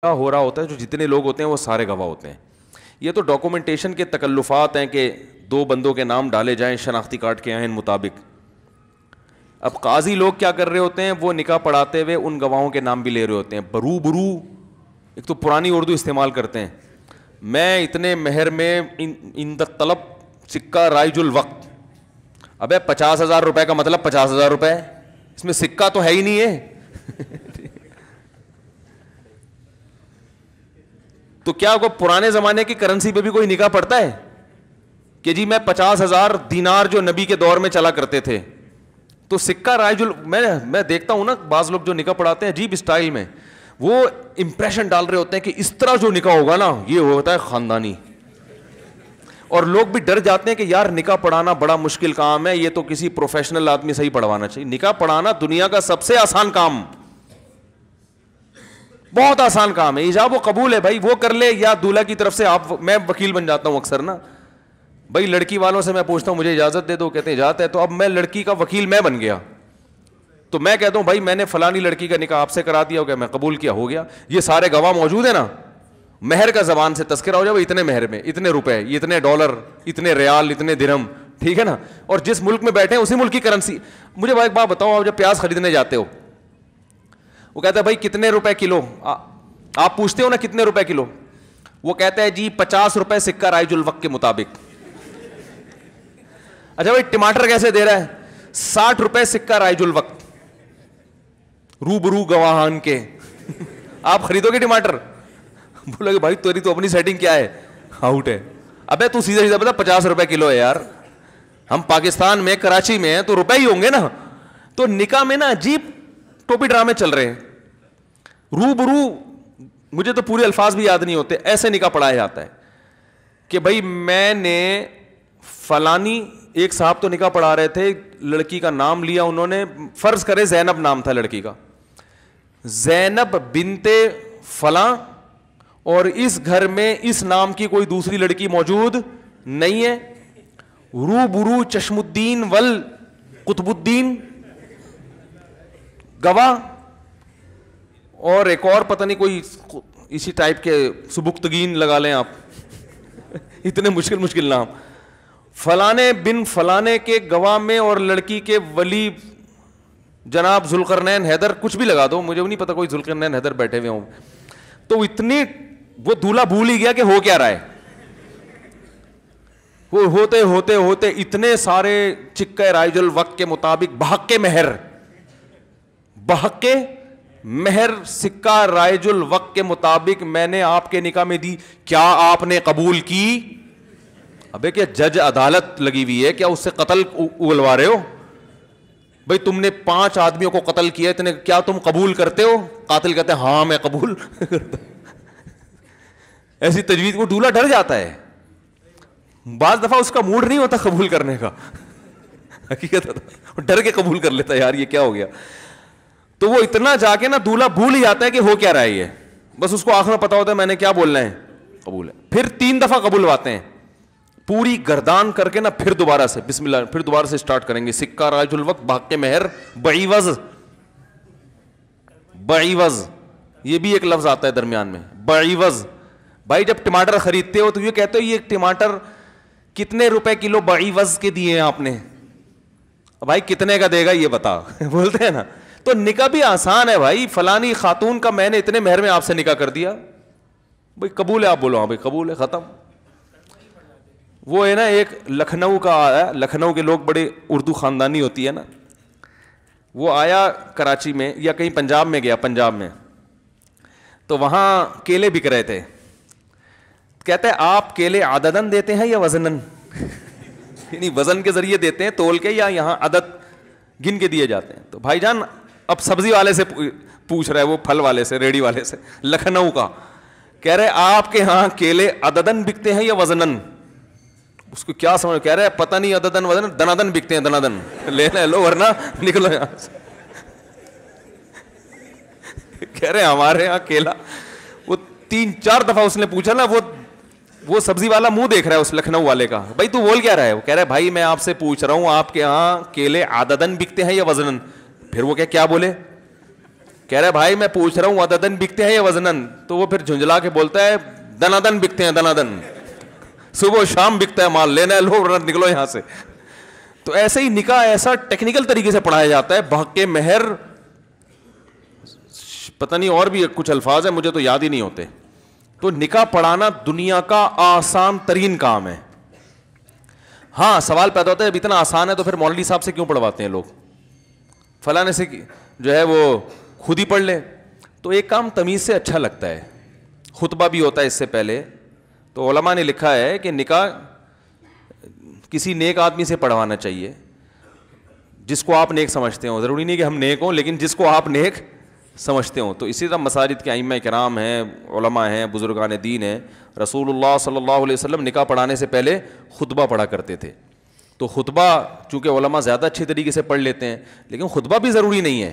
ہو رہا ہوتا ہے, جو جتنے لوگ ہوتے ہیں وہ سارے گواہ ہوتے ہیں. یہ تو ڈاکومنٹیشن کے تکلفات ہیں کہ 2 بندوں کے نام ڈالے جائیں شناختی کارڈ کے عین مطابق. اب قاضی لوگ کیا کر رہے ہوتے ہیں, وہ نکاح پڑھاتے ہوئے ان گواہوں کے نام بھی لے رہے ہوتے ہیں برو برو. ایک تو پرانی اردو استعمال کرتے ہیں, میں اتنے مہر میں اند طلب سکہ رائج الوقت. ابے 50,000 روپے کا مطلب 50,000 روپے, اس میں سکہ تو ہے ہی نہیں ہے. تو کیا کوئی پرانے زمانے کی کرنسی پہ بھی کوئی نکاح پڑتا ہے کہ جی میں 50,000 دینار جو نبی کے دور میں چلا کرتے تھے تو سکہ رائج میں دیکھتا ہوں نا بعض لوگ جو نکاح پڑھاتے ہیں عجیب اسٹائل میں, وہ امپریشن ڈال رہے ہوتے ہیں کہ اس طرح جو نکاح ہوگا نا یہ ہوتا ہے خاندانی. اور لوگ بھی ڈر جاتے ہیں کہ یار نکاح پڑھانا بڑا مشکل کام ہے, یہ تو کسی پروفیشنل آدمی سے ہی پڑھوانا چاہیے. نکاح پڑھانا دنیا کا سب سے آسان کام, بہت آسان کام ہے. ایجاب و قبول ہے بھائی, وہ کر لے یا دولہا کی طرف سے آپ. میں وکیل بن جاتا ہوں اکثر نا بھائی, لڑکی والوں سے میں پوچھتا ہوں مجھے اجازت دے دو, کہتے ہیں اجازت ہے. تو اب میں لڑکی کا وکیل میں بن گیا, تو میں کہتا ہوں بھائی میں نے فلانی لڑکی کا نکاح آپ سے کرا دیا, ہو گیا, میں قبول کیا, ہو گیا. یہ سارے گواہ موجود ہیں نا, مہر کا زبان سے تذکرہ ہو جائے, وہ اتنے مہر میں اتنے روپے, اتنے ڈالر, اتنے ریال, اتنے درہم, ٹھیک ہے نا. اور جس ملک میں بیٹھے ہیں اسی ملک کی کرنسی. مجھے بھائی ایک بات بتاؤ, آپ جب پیاز خریدنے جاتے ہو وہ کہتا ہے بھائی کتنے روپے کلو, آپ پوچھتے ہو نا کتنے روپے کلو, وہ کہتا ہے جی 50 روپے سکہ رائج الوقت کے مطابق. اچھا بھائی ٹماٹر کیسے دے رہا ہے, 60 روپے سکہ رائج الوقت, روبرو گواہان کے. آپ خریدو گے ٹماٹر, بولو گے بھائی تیری تو اپنی سیٹنگ کیا ہے, آؤٹ ہے. ابے تو سیدھا سیدھا بتا 50 روپے کلو ہے یار, ہم پاکستان میں کراچی میں ہیں تو روپے ہی ہوں گے نا. تو نکاح میں نا عجیب ٹوپی ڈرامے چل رہے ہیں. روبرو, مجھے تو پورے الفاظ بھی یاد نہیں ہوتے, ایسے نکاح پڑھایا جاتا ہے کہ بھائی میں نے فلانی, ایک صاحب تو نکاح پڑھا رہے تھے, لڑکی کا نام لیا انہوں نے, فرض کرے زینب نام تھا لڑکی کا, زینب بنت فلاں, اور اس گھر میں اس نام کی کوئی دوسری لڑکی موجود نہیں ہے. روبرو چشم الدین ول قطب الدین گواہ, اور ایک اور پتہ نہیں کوئی اسی ٹائپ کے سبکتگین لگا لیں آپ, اتنے مشکل مشکل نام. فلانے بن فلانے کے گواہ میں, اور لڑکی کے ولی جناب ذوالقرنین حیدر, کچھ بھی لگا دو, مجھے نہیں پتا کوئی ذوالقرنین حیدر بیٹھے ہوئے ہوں. تو اتنی وہ دولہا بھول ہی گیا کہ ہو کیا رہا ہے. وہ ہوتے ہوتے ہوتے اتنے سارے چکہ رائج الوقت کے مطابق بحق مہر, بحق مہر سکہ رائج الوقت کے مطابق میں نے آپ کے نکاح میں دی, کیا آپ نے قبول کی؟ ابے کیا جج عدالت لگی ہوئی ہے کیا, اس سے قتل اگلوا رہے ہو؟ بھائی تم نے 5 آدمیوں کو قتل کیا, اتنے کیا تم قبول کرتے ہو؟ قاتل کہتے ہیں ہاں میں قبول کرتا. ایسی تجویز کو دولہا ڈر جاتا ہے, بعض دفعہ اس کا موڈ نہیں ہوتا قبول کرنے کا, حقیقت ڈر کے قبول کر لیتا ہے, یار یہ کیا ہو گیا. تو وہ اتنا جا کے نا دولہا بھول ہی جاتا ہے کہ ہو کیا رہا ہے یہ, بس اس کو آخر میں پتا ہوتا ہے میں نے کیا بولنا ہے, قبول ہے. پھر 3 دفعہ قبولواتے ہیں, پوری گردان کر کے نا, پھر دوبارہ سے بسم اللہ, پھر دوبارہ سے اسٹارٹ کریں گے. سکہ رائج الوقت بحق مہر بعوض, بعوض یہ بھی ایک لفظ آتا ہے درمیان میں, بعوض. بھائی جب ٹماٹر خریدتے ہو تو یہ کہتے ہو یہ ٹماٹر کتنے روپے کلو بعوض کے دیے ہیں آپ نے, بھائی کتنے کا دے گا یہ بتا, بولتے ہیں نا. تو نکاح بھی آسان ہے بھائی, فلانی خاتون کا میں نے اتنے مہر میں آپ سے نکاح کر دیا, بھائی قبول ہے, آپ بولو ہاں بھائی قبول ہے, ختم. وہ ہے نا ایک لکھنؤ کا آیا, لکھنؤ کے لوگ بڑے اردو خاندانی ہوتی ہے نا, وہ آیا کراچی میں یا کہیں پنجاب میں گیا, پنجاب میں, تو وہاں کیلے بک رہے تھے. کہتے ہیں آپ کیلے عددن دیتے ہیں یا وزنن, یعنی وزن کے ذریعے دیتے ہیں تول کے, یا یہاں عدد گن کے دیے جاتے ہیں. تو بھائی جان اب سبزی والے سے پوچھ رہا ہے, وہ پھل والے سے, ریڑھی والے سے, لکھنؤ کا, کہہ رہے آپ کے ہاں کیلے عددن بکتے ہیں یا وزنن. اس کو کیا سمجھ, کہہ رہے پتہ نہیں عددن وزن, دنادن بکتے ہیں, دنادن لینا لو ورنہ نکلو یہاں سے. کہہ رہے ہمارے ہاں کیلا, وہ 3-4 دفعہ اس نے پوچھا نا, وہ سبزی والا منہ دیکھ رہا ہے اس لکھنؤ والے کا, بھائی تو بول کیا رہا ہے؟ وہ کہہ رہا ہے بھائی میں آپ سے پوچھ رہا ہوں آپ کے ہاں کیلے عددن بکتے ہیں یا وزنن. پھر وہ کیا بولے, کہہ رہا بھائی میں پوچھ رہا ہوں عددن بکتے ہیں یا وزنن؟ تو وہ پھر جھنجلا کے بولتا ہے دنادن بکتے ہیں، دنادن، صبح و شام بکتا ہے مال، لینا ہے لو ورنہ نکلو یہاں سے. تو ایسے ہی نکاح ایسا ٹیکنیکل طریقے سے پڑھایا جاتا ہے. بحق مہر، پتہ نہیں اور بھی کچھ الفاظ ہیں مجھے تو یاد ہی نہیں ہوتے. تو نکاح پڑھانا دنیا کا آسان ترین کام ہے. ہاں سوال پیدا ہوتا ہے اب اتنا آسان ہے تو پھر مولوی صاحب سے کیوں پڑھواتے ہیں لوگ، فلاں سے جو ہے وہ خود ہی پڑھ لے. تو ایک کام تمیز سے اچھا لگتا ہے. خطبہ بھی ہوتا ہے اس سے پہلے. تو علماء نے لکھا ہے کہ نکاح کسی نیک آدمی سے پڑھوانا چاہیے جس کو آپ نیک سمجھتے ہوں. ضروری نہیں کہ ہم نیک ہوں، لیکن جس کو آپ نیک سمجھتے ہوں. تو اسی طرح مساجد کے ائمہ کرام ہیں، علماء ہیں، بزرگان دین ہیں. رسول اللہ صلی اللہ علیہ وسلم نکاح پڑھانے سے پہلے خطبہ پڑھا کرتے تھے. تو خطبہ چونکہ علماء زیادہ اچھی طریقے سے پڑھ لیتے ہیں، لیکن خطبہ بھی ضروری نہیں ہے.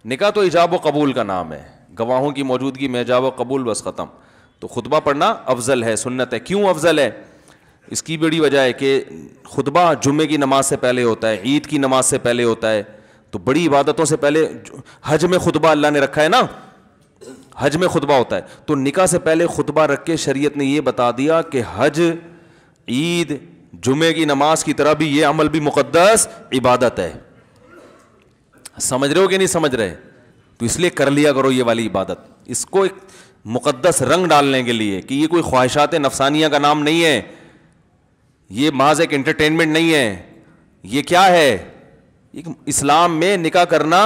نکاح تو ایجاب و قبول کا نام ہے، گواہوں کی موجودگی میں ایجاب و قبول بس ختم. تو خطبہ پڑھنا افضل ہے، سنت ہے. کیوں افضل ہے؟ اس کی بڑی وجہ ہے کہ خطبہ جمعے کی نماز سے پہلے ہوتا ہے، عید کی نماز سے پہلے ہوتا ہے. تو بڑی عبادتوں سے پہلے حج میں خطبہ اللہ نے رکھا ہے نا، حج میں خطبہ ہوتا ہے. تو نکاح سے پہلے خطبہ رکھ کے شریعت نے یہ بتا دیا کہ حج، عید، جمعے کی نماز کی طرح بھی یہ عمل بھی مقدس عبادت ہے. سمجھ رہے ہو کہ نہیں سمجھ رہے؟ تو اس لیے کر لیا کرو یہ والی عبادت. اس کو ایک مقدس رنگ ڈالنے کے لیے کہ یہ کوئی خواہشات نفسانیہ کا نام نہیں ہے، یہ محض ایک انٹرٹینمنٹ نہیں ہے. یہ کیا ہے؟ اسلام میں نکاح کرنا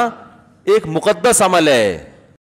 ایک مقدس عمل ہے.